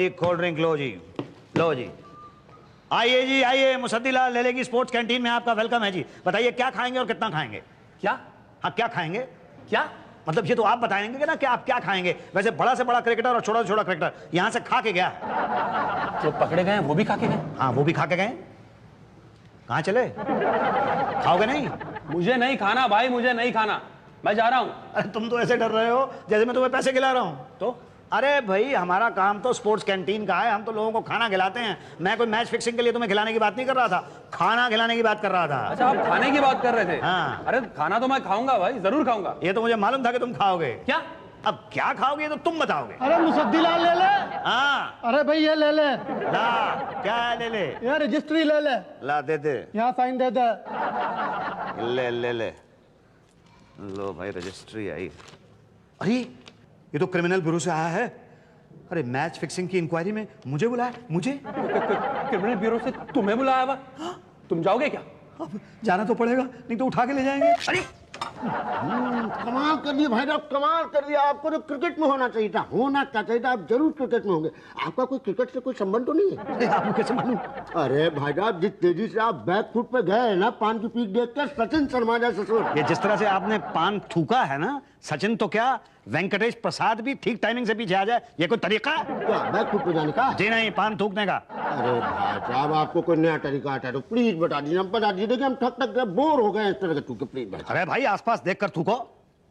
जी cold drink लो जी, लो जी। आइए जी आइए, मुसद्दीलाल लेले की स्पोर्ट्स कैंटीन में आपका वेलकम है जी। बताइए क्या खाएंगे और कितना खाएंगे? क्या? हाँ क्या खाएंगे? क्या मतलब ये तो आप बताएंगे कि ना कि आप क्या खाएंगे। वैसे बड़ा से बड़ा क्रिकेटर और छोटा से छोटा क्रिकेटर यहाँ से खा के गया। जो पकड़े गए वो भी खा के गए? हाँ वो भी खा के गए। कहाँ चले? खाओगे नहीं? मुझे नहीं खाना भाई, मुझे नहीं खाना, मैं जा रहा हूँ। अरे तुम तो ऐसे डर रहे हो जैसे मैं तुम्हें पैसे खिला रहा हूँ। तो अरे भाई हमारा काम तो स्पोर्ट्स कैंटीन का है, हम तो लोगों को खाना खिलाते हैं। मैं कोई मैच फिक्सिंग के लिए तुम्हें खिलाने की बात नहीं कर रहा था, खाना खिलाने की बात कर रहा था। अच्छा आप खाने की बात कर रहे थे? हाँ। अरे खाना तो मैं खाऊंगा भाई, जरूर खाऊंगा। ये तो मुझे मालूम था कि तुम खाओगे। क्या? अब क्या खाओगे तो तुम बताओगे। अरे मुसद्दीलाल ले ले। हाँ अरे भाई ये ले ले। ला क्या ले ले? ये रजिस्ट्री ले ले। ला दे दे, यहाँ साइन दे दे। ले ले ले लो भाई रजिस्ट्री आई। अरे ये तो क्रिमिनल ब्यूरो से आया है। अरे मैच फिक्सिंग की इंक्वायरी में मुझे बुलाया, मुझे। क्रिमिनल ब्यूरो से तुम्हें बुलाया हुआ? तुम जाओगे क्या? अब जाना तो पड़ेगा, नहीं तो उठा के ले जाएंगे। अरे कमाल कर दिया भाई साहब, कमाल कर दिया। आपको तो क्रिकेट में होना चाहिए था, होना क्या चाहिए था, आप जरूर क्रिकेट में होंगे। आपका कोई क्रिकेट से कोई संबंध तो नहीं है? आपको कैसे मालूम? अरे भाई साहब जिस तेजी से आप बैक फुट पे गए ना, पान की पीक देख कर सचिन शर्मा जैसे ससुर। ये जिस तरह से आपने पान थूका है ना, सचिन तो क्या वेंकटेश प्रसाद भी ठीक टाइमिंग से पीछे आ जाए, ये कोई तरीका? क्या बैक फुट पे जाने का? जी नहीं, पान थूकने का। अरे भाई साहब आपको कोई नया तरीका आता है तो प्लीज बता दीजिए, हम बता दीजिए। देखिए हम थक थक बोर हो गए इस तरह के थूके, प्लीज भाई। अरे भाई आसपास देख कर थूको।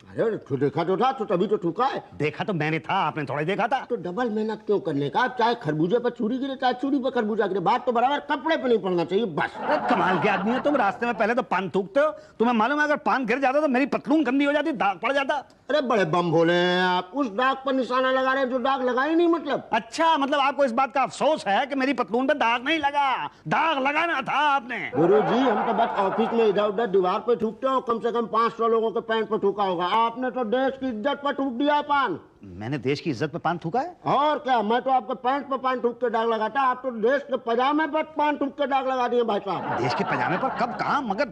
अरे तो देखा तो था, तो तभी तो थूका है। देखा तो मैंने था, आपने थोड़ा ही देखा था। तो डबल मेहनत क्यों करने का? चाहे खरबूजे पर चूड़ी गिरे, चाहे चूड़ी पर खरबूजा गिरे, बात तो बराबर कपड़े पे नहीं पड़ना चाहिए बस। कमाल के आदमी है तुम, रास्ते में पहले तो पान थूकते हो। तुम्हें मालूम है अगर पान गिर जाता तो मेरी पतलून गंदी हो जाती, दाग पड़ जाता। अरे बड़े बम भोले हैं आप, उस दाग पर निशाना लगा रहे हैं जो दाग लगा ही नहीं। मतलब अच्छा, मतलब आपको इस बात का अफसोस है कि मेरी पतलून पे दाग नहीं लगा? दाग लगाना था आपने। गुरुजी हम तो बस ऑफिस में इधर उधर दीवार पे थूकते हो, कम से कम 500 लोगों के पैंट पे थूका होगा। आपने तो देश की इज्जत पर थूक दिया पान। मैंने देश की इज्जत पे पान थूका है? और क्या, मैं तो आपके पैंट पे पान थूक के दाग लगाता, आप तो देश के पजामे पर पान थूक के दाग लगा दिए भाई साहब। देश के पजामे पर कब, कहाँ? मगर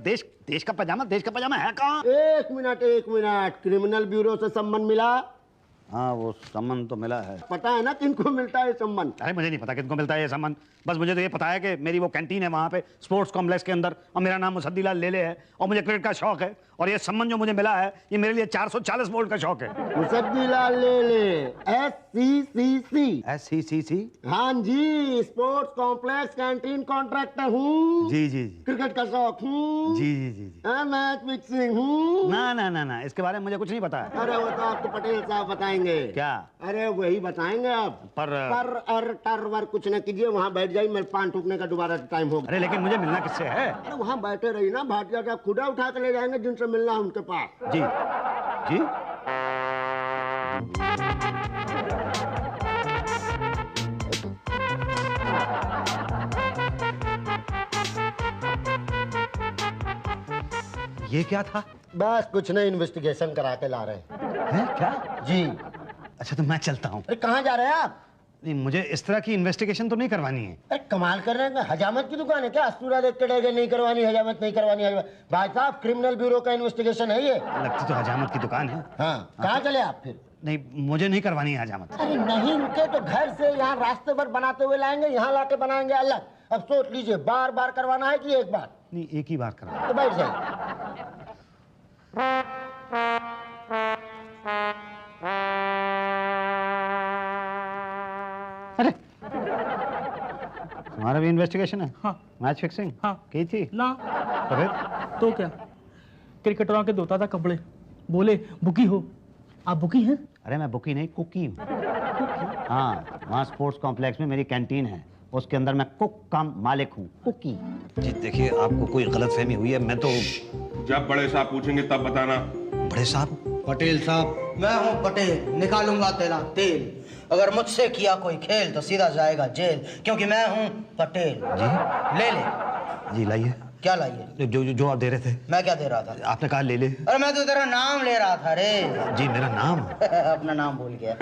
देश का पजामा है कहाँ? एक मिनट, क्रिमिनल ब्यूरो से संबंध मिला? हाँ वो संबंध तो मिला है। पता है ना किनको मिलता है संबंध? अरे मुझे नहीं पता किनको मिलता है ये संबंध, बस मुझे तो ये पता है कि मेरी वो कैंटीन है वहाँ पे स्पोर्ट्स कॉम्प्लेक्स के अंदर, और मेरा नाम मुसद्दीलाल लेले है, और मुझे क्रिकेट का शौक है, और ये संबंध जो मुझे मिला है ये मेरे लिए 440 वोल्ट का शौक है। मुसद्दीलाल लेले, SCCC। SCCC? हाँ जी, स्पोर्ट्स कॉम्प्लेक्स कैंटीन कॉन्ट्रैक्टर हूँ। जी जी जी। क्रिकेट का शौक हूँ। जी जी जी जी। मैच फिक्सिंग हूँ। ना ना ना ना, इसके बारे में मुझे कुछ नहीं पता है। अरे वो तो आपको पटेल साहब बताएंगे। क्या? अरे वही बताएंगे आप। पर टर कुछ न कीजिए, वहाँ बैठ जाइए, मेरे पान टूकने का दोबारा टाइम होगा। अरे लेकिन मुझे मिलना किससे है? अरे वहाँ बैठे रही ना, भाटिया साहब खुदा उठा के ले जाएंगे जिनसे मिलना है उनके पास। जी जी। ये क्या था? बस कुछ नहीं, इन्वेस्टिगेशन करा के ला रहे है क्या? जी। अच्छा तो मैं चलता हूँ। अरे कहाँ जा रहे हैं आप? नहीं, मुझे इस तरह की इन्वेस्टिगेशन तो नहीं करवानी है। अरे कमाल कर रहे हैं, हजामत की दुकान है क्या? अस्तूरा देख के डर नहीं करवानी हजामत, नहीं करवानी हजामत। भाई साहब क्रिमिनल ब्यूरो का इन्वेस्टिगेशन है ये। लगती तो हजामत की दुकान है। हाँ, कहाँ चले आप फिर? नहीं, मुझे नहीं करवानी है हजामत। अरे नहीं रुके तो घर से यहाँ रास्ते पर बनाते हुए लाएंगे, यहाँ लाके बनाएंगे अलग। अब सोच लीजिए, बार बार करवाना है कि एक बार? नहीं, एक ही बार करवा। तो बैठ जाइए। अरे तुम्हारा भी इन्वेस्टिगेशन है? हाँ। Match fixing? हाँ। की थी ना तो फिर? तो क्या, क्रिकेटरों के धोता था कपड़े, बोले बुकी हो। आप बुकी हैं? अरे मैं बुकी नहीं, कुकी हूँ। हाँ, वहाँ स्पोर्ट्स कॉम्प्लेक्स में मेरी कैंटीन है, उसके अंदर मैं कुक का मालिक हूँ, कुकी। जी देखिए, आपको कोई गलतफहमी हुई है, मैं तो। जब बड़े साहब पूछेंगे तब बताना। बड़े साहब? पटेल साहब। मैं हूँ पटेल, निकालूंगा तेरा तेल। अगर मुझसे किया कोई खेल तो सीधा जाएगा जेल, क्योंकि मैं हूँ पटेल। जी ले ले। जी लाइए। क्या लाइए? जो आप दे रहे थे। मैं क्या दे रहा था? आपने कहा ले ले। अरे मैं तो तेरा नाम ले रहा था रे। जी मेरा नाम? अपना नाम भूल गया।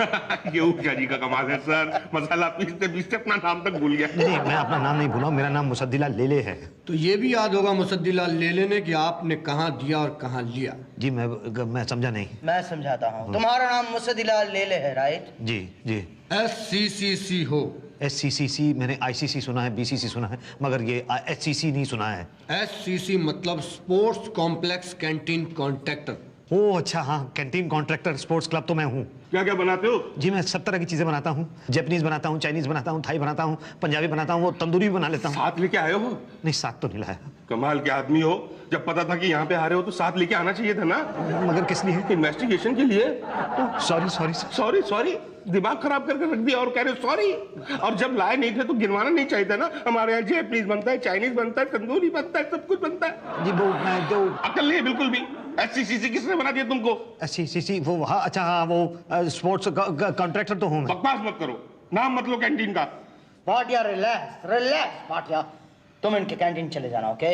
ये ऊर्जा जी का कमाल है सर, मसाला पीसते पीसते अपना नाम तक भूल गया। नहीं, मैं अपना नाम नहीं भूला, मेरा नाम मुसद्दीलाल लेले है। तो ये भी याद होगा मुसद्दीलाल लेले ने कि आपने कहाँ दिया और कहाँ लिया। जी मैं समझा नहीं। मैं समझाता हूँ। तुम्हारा नाम मुसद्दीलाल लेले है, राइट? जी जी। SCCC हो, SCCC मैंने ICC सुना है, BCC सुना है, मगर ये SCC नहीं सुना है। SCC मतलब स्पोर्ट्स कॉम्प्लेक्स कैंटीन कॉन्ट्रैक्टर। ओह अच्छा, हाँ, कैंटीन कॉन्ट्रैक्टर स्पोर्ट्स क्लब तो मैं हूँ। क्या क्या बनाते हो? जी मैं सब तरह की चीजें बनाता हूँ, जैपनीज बनाता हूँ, चाइनीज बनाता हूँ, थाई बनाता हूँ, पंजाबी बनाता हूँ, वो तंदूरी भी बना लेता हूँ। साथ लेके आए हो? नहीं, साथ तो नहीं लाया। कमाल के आदमी हो, जब पता था कि यहाँ पे आ रहे हो तो साथ लेके आना चाहिए था ना। मगर किस लिए? इन्वेस्टिगेशन के लिए। सॉरी सॉरी सॉरी सॉरी, दिमाग खराब करके रख दिया और कह रहे हो सॉरी। और जब लाए नहीं थे तो गिनवाना नहीं चाहिए था ना। हमारे यहाँ जैपनीज बनता है, चाइनीज बनता है, तंदूरी बनता है, सब कुछ बनता है। जी वो मैं जो अकल नहीं है बिल्कुल भी। SCCC किसने बना दिया तुमको? SCCC वो हाँ, अच्छा हाँ, वो स्पोर्ट्स कॉन्ट्रैक्टर तो हूँ मैं। बकवास मत करो, नाम मत लो कैंटीन का। भाटिया रिलैक्स रिलैक्स भाटिया, तुम इनके कैंटीन चले जाना, ओके?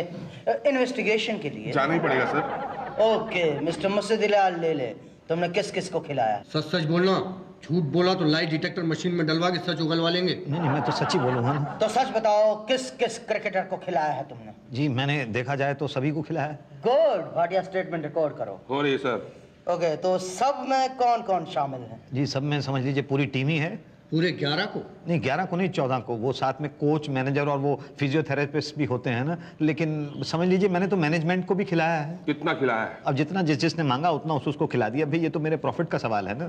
इन्वेस्टिगेशन के लिए जाना ही पड़ेगा सर। ओके मिस्टर मुसद्दिलाल ले ले, तुमने किस किस को खिलाया? सच सच बोलना, झूठ बोला तो लाई डिटेक्टर मशीन में डलवा के सच उगलवा लेंगे। नहीं मैं तो सच ही बोलूँगा ना। तो सच बताओ, किस किस क्रिकेटर को खिलाया है तुमने? जी मैंने देखा जाए तो सभी को खिलाया है। गुड, भाटिया स्टेटमेंट रिकॉर्ड करो। हो रही है सर। ओके, तो सब में कौन कौन शामिल है? जी सब में समझ लीजिए पूरी टीम ही है। पूरे 11 को? नहीं 11 को नहीं, 14 को। वो साथ में कोच, मैनेजर और वो फिजियोथेरेपिस्ट भी होते हैं ना। लेकिन समझ लीजिए मैंने तो मैनेजमेंट को भी खिलाया है। कितना खिलाया है? अब जितना जिसने मांगा उतना उसको खिला दिया। भाई ये तो मेरे प्रॉफिट का सवाल है ना।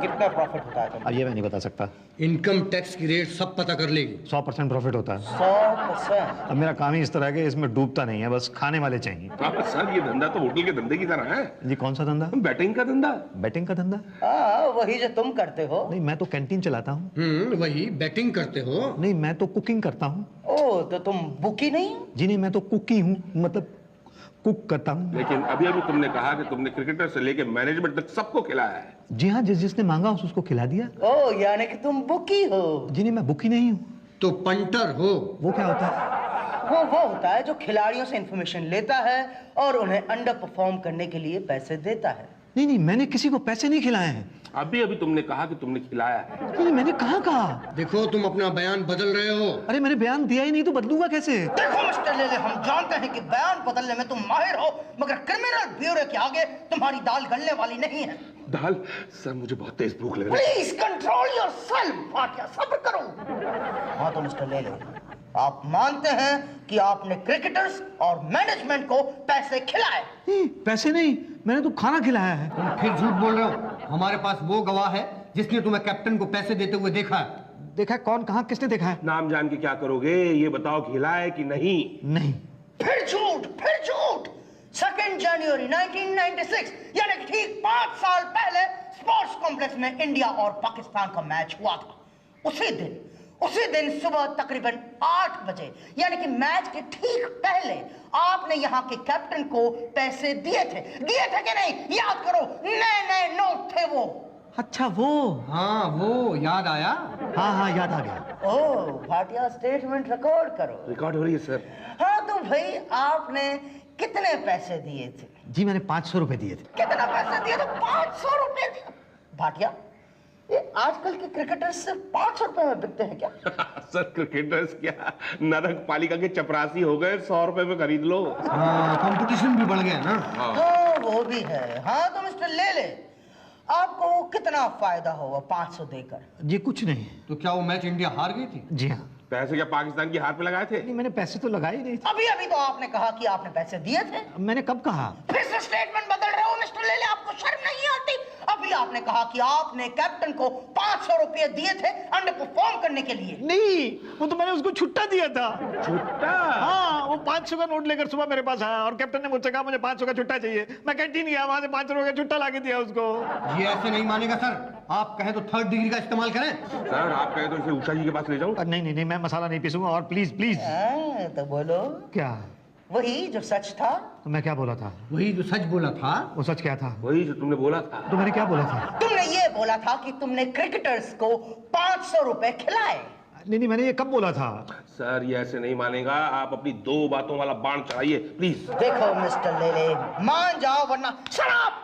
कितना प्रॉफिट होता है तुम्हें? अब ये मैं नहीं बता सकता। इनकम टैक्स की रेट सब पता कर लेगी। 100% प्रॉफिट होता है। 100%? अब मेरा काम ही इस तरह है कि इसमें डूबता नहीं है, बस खाने वाले चाहिए। सर ये धंधा तो होटल के धंधे की तरह है। जी कौन सा धंधा? बैटिंग का धंधा। बैटिंग का धंधा? हाँ, वही जो तुम करते हो। नहीं मैं तो कैंटीन चलाता हूँ। वही बैटिंग करते हो। नहीं मैं तो कुकिंग करता हूँ। ओह, तो तुम बुकी नहीं? जी नहीं, मैं तो कुकी हूँ, मतलब कुक करता हूँ। लेकिन अभी अभी तुमने कहा कि तुमने क्रिकेटर से लेके मैनेजमेंट तक सबको खिलाया है। जी हाँ, जिसने मांगा उसको खिला दिया। ओह, यानी कि तुम बुकी हो? जी नहीं, मैं बुकी नहीं हूँ। तो पंटर हो। वो क्या होता है? वो होता है जो खिलाड़ियों से इंफॉर्मेशन लेता है और उन्हें अंडर परफॉर्म करने के लिए पैसे देता है। नहीं नहीं, मैंने किसी को पैसे नहीं खिलाए हैं। अभी अभी तुमने कहा कि तुमने खिलाया है। नहीं मैंने कहाँ कहा? देखो तुम अपना बयान बदल रहे हो। अरे मैंने बयान दिया ही नहीं तो बदलूंगा कैसे? देखो मिस्टर लेले, हम जानते हैं कि बयान बदलने में तुम माहिर हो, मगर क्रिमिनल ब्यूरो के आगे तुम्हारी दाल गलने वाली नहीं है। दाल? सर मुझे बहुत तेज भूख लग रही है। प्लीज कंट्रोल योरसेल्फ भाटिया, सब्र करो। हाँ तो मिस्टर लेले, आप मानते हैं कि आपने क्रिकेटर्स और मैनेजमेंट को पैसे खिलाए? नहीं पैसे नहीं, मैंने तो खाना खिलाया है। तुम फिर झूठ बोल रहे हो। हमारे पास वो गवाह है जिसने तुम्हें कैप्टन को पैसे देते हुए देखा है। देखा है? कौन, कहाँ, किसने देखा है? नाम जान के क्या करोगे? ये बताओ खिलाए कि नहीं? नहीं। फिर झूठ, फिर झूठ। 2 जनवरी 1996 यानी कि ठीक 5 साल पहले स्पोर्ट्स कॉम्प्लेक्स में इंडिया और पाकिस्तान का मैच हुआ था। उसी दिन सुबह तकरीबन 8 बजे यानी कि मैच के ठीक पहले आपने यहाँ के कैप्टन को पैसे दिए थे कि नहीं? याद करो, नए नोट थे वो। अच्छा वो? हाँ वो याद आया। हाँ हाँ याद आ गया। ओह, भाटिया स्टेटमेंट रिकॉर्ड करो। रिकॉर्ड हो रही है सर। हाँ तो भाई, आपने कितने पैसे दिए थे? जी मैंने 500 रुपए दिए थे। कितना पैसे दिए थे? 500 रुपए दिए। भाटिया, ये आजकल के क्रिकेटर्स सिर्फ 500 रुपए में बिकते हैं क्या? सर क्रिकेटर्स क्या नरक पालिका के चपरासी हो गए, 100 रुपए में खरीद लो। कंपटीशन भी बढ़ गया ना। हाँ वो भी है। हाँ तो मिस्टर लेले, आपको कितना फायदा होगा 500 देकर? जी कुछ नहीं। तो क्या वो मैच इंडिया हार गई थी? जी हाँ। पैसे क्या पाकिस्तान की हाथ में लगाए थे? नहीं मैंने पैसे तो लगाए ही नहीं थे। अभी अभी तो आपने कहा कि आपने पैसे दिए थे। मैंने कब कहा? फिर से स्टेटमेंट बदल रहे हो मिस्टर लेले, आपको शर्म नहीं आती? अभी आपने कहा कि आपने कैप्टन को 500 रुपए दिए थे अंडर परफॉर्म करने के लिए। नहीं, वो तो मैंने उसको छुट्टा दिया था। छुट्टा? हाँ, वो 500 का नोट लेकर सुबह मेरे पास आया और कैप्टन ने मुझसे कहा मुझे 500 का छुट्टा चाहिए। मैं कैंटीन गया, वहां से 500 रुपए का छुट्टा लाके दिया उसको। ये ऐसे नहीं मानेगा सर। आप कहें तो 3rd डिग्री का इस्तेमाल करें। सर आप कहे तो इसे उषा जी के पास ले जाऊं? नहीं नहीं नहीं, मैं मसाला नहीं पीसूंगा। और प्लीज प्लीज। तो बोलो। क्या? वही जो सच था। तो मैं क्या बोला था? वही जो सच बोला था। वो सच क्या था? वही जो तुमने बोला था। तो मैंने क्या बोला था? तुमने ये बोला था कि तुमने क्रिकेटर्स को 500 रुपए खिलाए। नहीं नहीं, मैंने ये कब बोला था? सर ये ऐसे नहीं मानेगा। आप अपनी 2 बातों वाला बाण चढ़ाइए प्लीज। देखो मिस्टर लेले, मान जाओ वरना शराब।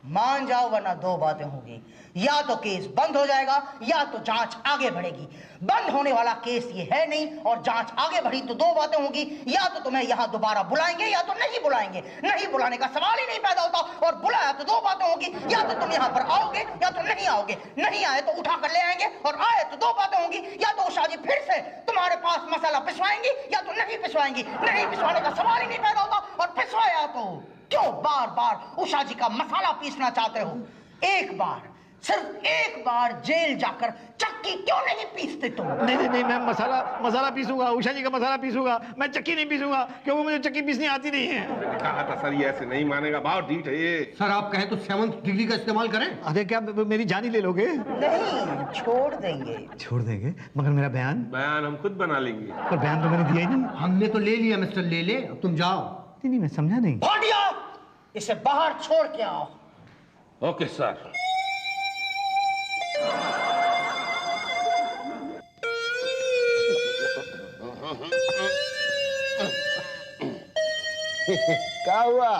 मान जाओ वरना दो बातें होंगी, या तो केस बंद हो जाएगा या तो जांच आगे बढ़ेगी। बंद होने वाला केस ये है नहीं, और जांच आगे बढ़ी तो दो बातें होंगी, या तो तुम्हें यहाँ दोबारा बुलाएंगे या तो नहीं बुलाएंगे। नहीं बुलाने का सवाल ही नहीं पैदा होता, और बुलाया तो दो बातें होंगी, या तो तुम यहाँ पर आओगे या तो नहीं आओगे। नहीं आए तो उठा कर ले आएंगे, और आए तो दो बातें होंगी, या तो उषा जी फिर से तुम्हारे पास मसाला पिसवाएंगी या तो नहीं पिसवाएंगी। नहीं पिसवाने का सवाल ही नहीं पैदा होता, और पिसवाया तो क्यों बार बार उषा जी का मसाला पीसना चाहते हो? एक बार, सिर्फ एक बार जेल जाकर चक्की क्यों नहीं पीसते तुम? नहीं, मैं मसाला पीसूंगा, उषा जी का मसाला पीसूंगा, मैं चक्की नहीं पीसूंगा, क्योंकि मुझे चक्की पीसनी आती नहीं है। मैंने कहा था सर ये ऐसे नहीं मानेगा, बहुत ढीठ है ये। सर आप कहें तो 7th डिग्री का इस्तेमाल करें। अरे क्या मेरी जान ही ले लोगे? नहीं, छोड़ देंगे। छोड़ देंगे, मगर मेरा बयान हम खुद बना लेंगे। पर बयान तो मैंने दिया ही नहीं। हमने तो ले लिया मिस्टर ले ले, अब तुम जाओ। नहीं, मैं समझा नहीं। भाटिया, इसे बाहर छोड़ के आओ। Okay sir. क्या हुआ?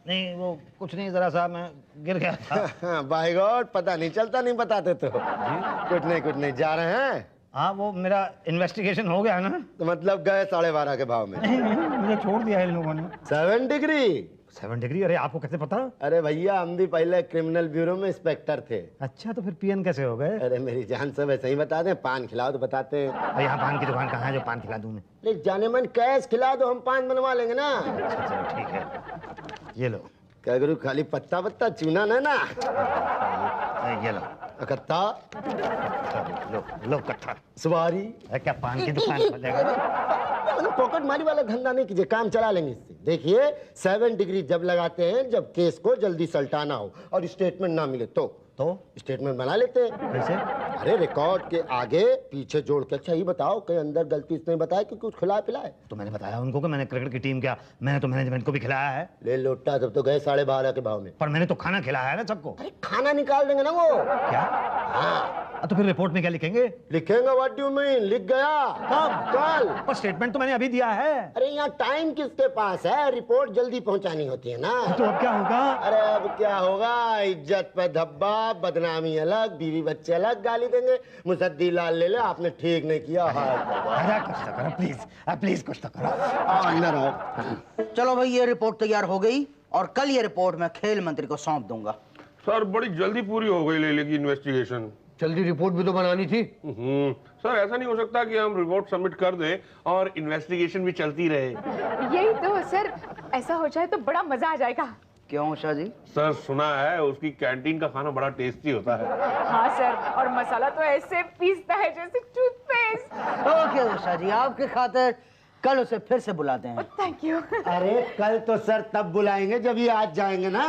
नहीं वो कुछ नहीं, जरा सा मैं गिर गया था। बाय गॉड, पता नहीं चलता, नहीं बताते तो। कुछ नहीं जा रहे हैं। हाँ वो मेरा इन्वेस्टिगेशन हो गया ना। तो मतलब गए 12.5 के भाव में? नहीं, मुझे छोड़ दिया इन लोगों ने। 7 डिग्री? 7 डिग्री? अरे आपको कैसे पता? अरे भैया हम भी पहले क्रिमिनल ब्यूरो में इंस्पेक्टर थे। अच्छा, तो फिर पीएन कैसे हो गए? अरे मेरी जान सब ऐसे ही बता दें, पान खिलाओ तो बताते हैं। यहाँ पान की दुकान कहाँ है जो पान खिला दूं मैं? नहीं जाने मन कैश खिला दो, हम पान बनवा लेंगे ना। अच्छा चलो ठीक है, ये लो। क्या गुरु, खाली पत्ता चूना ना? ये लो कत्ता। लो कट्ठा। सवारी। क्या पान की दुकान खोलेगा? पॉकेट मारी वाला धंधा नहीं कीजिए, काम चला लेंगे इससे। देखिए 7 डिग्री जब लगाते हैं जब केस को जल्दी सल्टाना हो और स्टेटमेंट ना मिले तो स्टेटमेंट बना लेते हैं। कैसे? अरे रिकॉर्ड के आगे पीछे जोड़ के। अच्छा ये बताओ कहीं अंदर गलती इसने बताया कि कुछ खिलाया पिलाए? तो मैंने बताया उनको कि मैंने क्रिकेट की टीम, क्या मैंने तो मैनेजमेंट को भी खिलाया है। ले लोटा, तब तो गए 12.5 के भाव में। पर मैंने तो खाना खिलाया है ना सबको। अरे खाना निकाल देंगे ना वो। क्या? हाँ तो फिर रिपोर्ट में क्या लिखेंगे? लिखेंगे, व्हाट डू यू मीन? लिख गया कब? कल। पर स्टेटमेंट तो मैंने अभी दिया है। अरे यहाँ टाइम किसके पास है? रिपोर्ट जल्दी पहुंचानी होती है ना। तो अब क्या होगा? अरे अब क्या होगा, इज्जत पे धब्बा, बदनामी अलग, बीवी बच्चे अलग गाली देंगे। मुसद्दी लाल ले ले, आपने ठीक नहीं किया। अरे कुछ तो करो प्लीज कुछ तो करो। अंदर आओ। चलो भाई, ये रिपोर्ट तैयार हो गई और कल ये रिपोर्ट मैं खेल मंत्री को सौंप दूंगा। सर बड़ी जल्दी पूरी हो गई लेले की इन्वेस्टिगेशन। जल्दी रिपोर्ट भी तो बनानी थी। सर ऐसा नहीं हो सकता कि हम रिपोर्ट सबमिट कर दें और इन्वेस्टिगेशन भी चलती रहे। यही तो सर, ऐसा हो जाए तो बड़ा मजा आ जाएगा। क्यों उषा जी? सर सुना है उसकी कैंटीन का खाना बड़ा टेस्टी होता है। हाँ सर, और मसाला तो ऐसे पीसता है जैसे टूथपेस्ट। ओके उषा जी, आपके खातिर कल उसे फिर से बुलाते हैं। Thank you. अरे कल तो सर तब बुलाएंगे जब ये आज जाएंगे ना।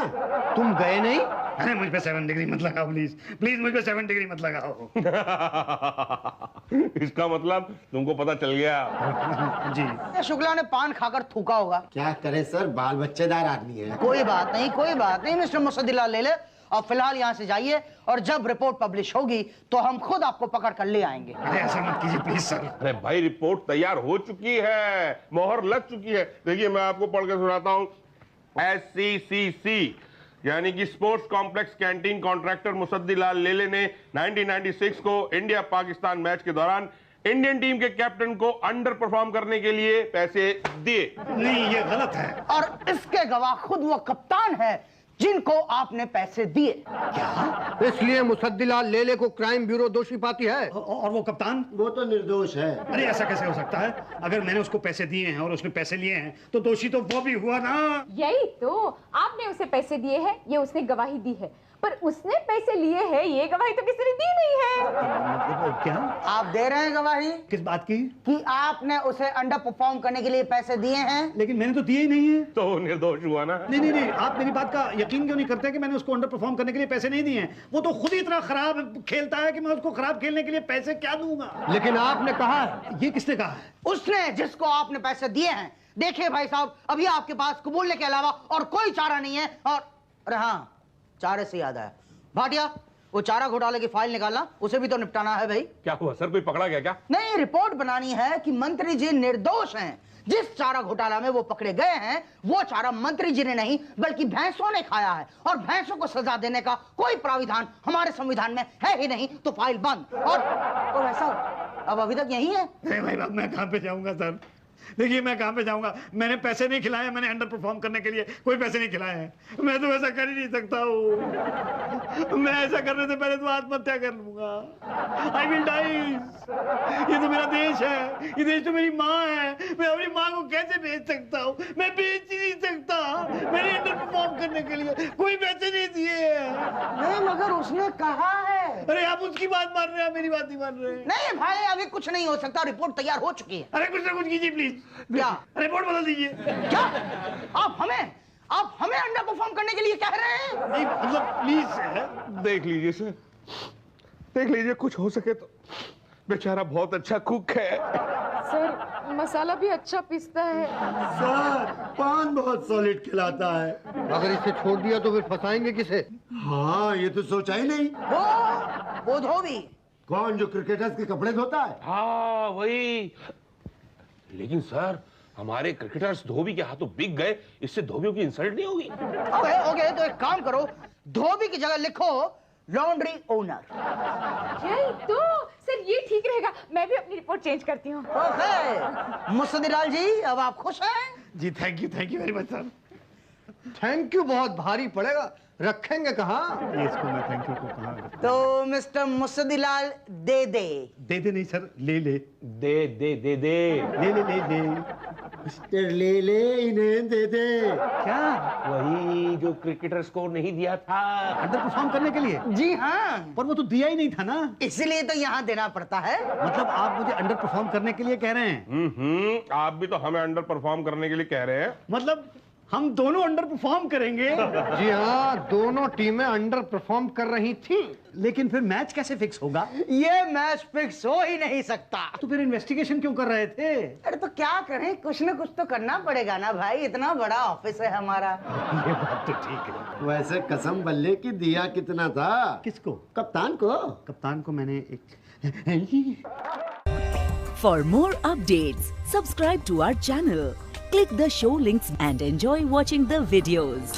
तुम गए नहीं? अरे मुझ पे 7 डिग्री मत लगाओ प्लीज मुझ पे 7 डिग्री मत लगाओ। इसका मतलब तुमको पता चल गया। जी। शुक्ला ने पान खाकर थूका होगा। क्या करें सर, बाल बच्चेदार आदमी है। कोई बात नहीं मिस्टर मुसद्दिलाल ले ले। अब फिलहाल यहाँ से जाइए, और जब रिपोर्ट पब्लिश होगी तो हम खुद आपको पकड़ कर ले आएंगे। अरे ऐसा मत कीजिए प्लीज सर। अरे भाई रिपोर्ट तैयार हो चुकी है, मोहर लग चुकी है। देखिए मैं आपको पढ़ के सुनाता हूँ। SCCC यानी कि स्पोर्ट्स कॉम्प्लेक्स कैंटीन कॉन्ट्रैक्टर मुसद्दिलाल लेले ने 1996 को इंडिया पाकिस्तान मैच के दौरान इंडियन टीम के कैप्टन को अंडर परफॉर्म करने के लिए पैसे दिए। नहीं ये गलत है। और इसके गवाह खुद वो कप्तान है जिनको आपने पैसे दिए। क्या? इसलिए मुसद्दिलाल लेले को क्राइम ब्यूरो दोषी पाती है। और वो कप्तान? वो तो निर्दोष है। अरे ऐसा कैसे हो सकता है? अगर मैंने उसको पैसे दिए हैं और उसने पैसे लिए हैं तो दोषी तो वो भी हुआ ना। यही तो, आपने उसे पैसे दिए हैं, ये उसने गवाही दी है, पर उसने पैसे लिए हैं ये गवाही तो किसी ने दी नहीं है। मतलब क्या? आप दे रहे हैं गवाही? किस बात की? कि आपने उसे अंडर परफॉर्म करने के लिए पैसे दिए हैं। लेकिन मैंने तो दिए ही नहीं है। तो निर्दोष हुआ ना। नहीं आप मेरी बात का यकीन क्यों नहीं करते कि मैंने उसको अंडर परफॉर्म करने के लिए पैसे नहीं दिए हैं? वो तो खुद ही इतना खराब खेलता है कि मैं उसको खराब खेलने के लिए पैसे क्या दूंगा। लेकिन आपने कहा है। ये किसने कहा है? उसने, जिसको आपने पैसे दिए हैं। देखिए भाई साहब, अभी आपके पास कबूलने के अलावा और कोई चारा नहीं है। और अरे हाँ, चारे से याद आया, भाटिया वो चारा घोटाले की फाइल निकालना, उसे भी तो निपटाना है भाई। क्या हुआ सर, कोई पकड़ा गया क्या? नहीं, रिपोर्ट बनानी है कि मंत्री जी निर्दोष हैं, जिस चारा घोटाला में वो पकड़े गए हैं वो चारा मंत्री जी ने नहीं बल्कि भैंसों ने खाया है, और भैंसों को सजा देने का कोई प्राविधान हमारे संविधान में है ही नहीं, तो फाइल बंद। और तो ऐसा अब अभी तक यही है। नहीं भाई साहब, मैं कहाँ पे जाऊंगा सर? देखिए मैं कहाँ पे जाऊंगा, मैंने पैसे नहीं खिलाए, मैंने अंडर परफॉर्म करने के लिए कोई पैसे नहीं खिलाए हैं। मैं तो ऐसा कर ही नहीं सकता हूँ। मैं ऐसा करने से पहले तो आत्महत्या कर लूंगा। I will die. ये तो मेरा देश है, ये देश तो मेरी माँ है। मैं अपनी माँ को कैसे बेच सकता हूँ? मैं बेच ही नहीं सकता। मैंने अंडर परफॉर्म करने के लिए कोई पैसे नहीं दिए। नहीं मगर उसने कहा है। अरे आप उसकी बात मान रहे हैं, मेरी बात नहीं मान रहे। नहीं भाई अभी कुछ नहीं हो सकता, रिपोर्ट तैयार हो चुकी है। अरे कुछ ना कुछ कीजिए प्लीज। क्या रिपोर्ट बदल दीजिए। क्या आप हमें अंडर परफॉर्म करने के लिए कह रहे हैं? नहीं मतलब प्लीज। देख लीजिए सर, देख लीजिए, कुछ हो सके तो। बेचारा बहुत अच्छा कुक है। सर मसाला भी अच्छा पीसता है। सर पान बहुत सॉलिड खिलाता है। अगर इसे छोड़ दिया तो फिर फंसाएंगे किसे? हाँ ये तो सोचा ही नहीं। वो धोबी। कौन जो क्रिकेटर्स के कपड़े धोता है? हाँ वही। लेकिन सर हमारे क्रिकेटर्स धोबी के हाथों बिक गए, इससे धोबियों की इंसल्ट नहीं होगी? ओके तो एक काम करो, धोबी की जगह लिखो लॉन्ड्री ओनर। तो सर ये ठीक रहेगा, मैं भी अपनी रिपोर्ट चेंज करती हूँ। ओके मुस्तदीलाल जी अब आप खुश हैं? जी thank you very much sir. Thank you बहुत भारी पड़ेगा, रखेंगे कहाँ? ये इसको मैं थैंक यू को कहाँ? तो मिस्टर मुस्तदीलाल दे नहीं सर, ले दे मिस्टर ले इन्हें दे दे। क्या? वही जो क्रिकेटर्स को नहीं दिया था अंडर परफॉर्म करने के लिए? जी हाँ, पर वो तो दिया ही नहीं था ना। इसलिए तो यहाँ देना पड़ता है। मतलब आप मुझे अंडर परफॉर्म करने के लिए कह रहे हैं? आप भी तो हमें अंडर परफॉर्म करने के लिए कह रहे हैं। मतलब हम दोनों अंडर परफॉर्म करेंगे? जी हाँ, दोनों टीमें अंडर परफॉर्म कर रही थी। लेकिन फिर मैच कैसे फिक्स होगा? ये मैच फिक्स हो ही नहीं सकता। तो फिर इन्वेस्टिगेशन क्यों कर रहे थे? अरे तो क्या करें, कुछ न कुछ तो करना पड़ेगा ना भाई, इतना बड़ा ऑफिस है हमारा। ये बात तो ठीक है। वैसे कसम बल्ले की दिया कितना था? किसको? कप्तान को। कप्तान को मैंने एक For more updates, subscribe to our channel, click the show links and enjoy watching the videos.